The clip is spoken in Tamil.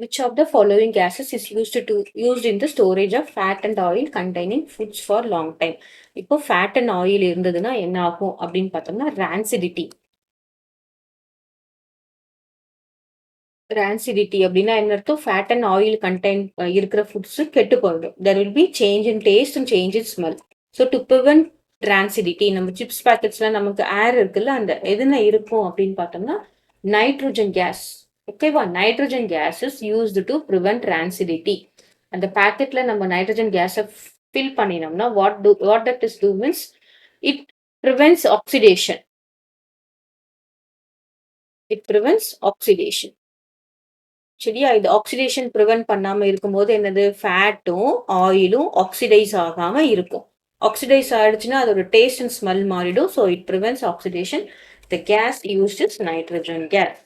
Which of the following gases is used in the storage of fat and oil containing foods for long time? இப்போ fat and oil இருந்ததுன்னா என்ன ஆகும் அப்படின்னு பார்த்தோம்னா rancidity. Rancidity அப்படின்னா என்ன அர்த்தம்? ஃபேட் அண்ட் ஆயில் கண்டென்ட் இருக்கிற ஃபுட்ஸ் கெட்டு போயிடும். There will be change in taste and change in smell. So to prevent rancidity, நம்ம சிப்ஸ் பேக்கெட்ஸ்ல நமக்கு ஏர் இருக்குல்ல, அந்த எதுனா இருக்கும் அப்படின்னு பார்த்தோம்னா நைட்ரோஜன் கேஸ். ஓகேவா? Nitrogen gas is used to prevent rancidity. அந்த பேக்கெட்ல நம்ம நைட்ரோஜன் கேஸை ஃபில் பண்ணினோம்னா what that is to means it prevents oxidation. It prevents oxidation. சரியா? இது ஆக்சிடேஷன் ப்ரிவென்ட் பண்ணாம இருக்கும்போது என்னது? ஃபேட்டும் ஆயிலும் ஆக்சிடைஸ் ஆகாம இருக்கும். ஆக்சிடைஸ் ஆயிடுச்சுன்னா அதோட டேஸ்ட் அண்ட் ஸ்மெல் மாறிடும். So it prevents oxidation. The gas used is nitrogen case.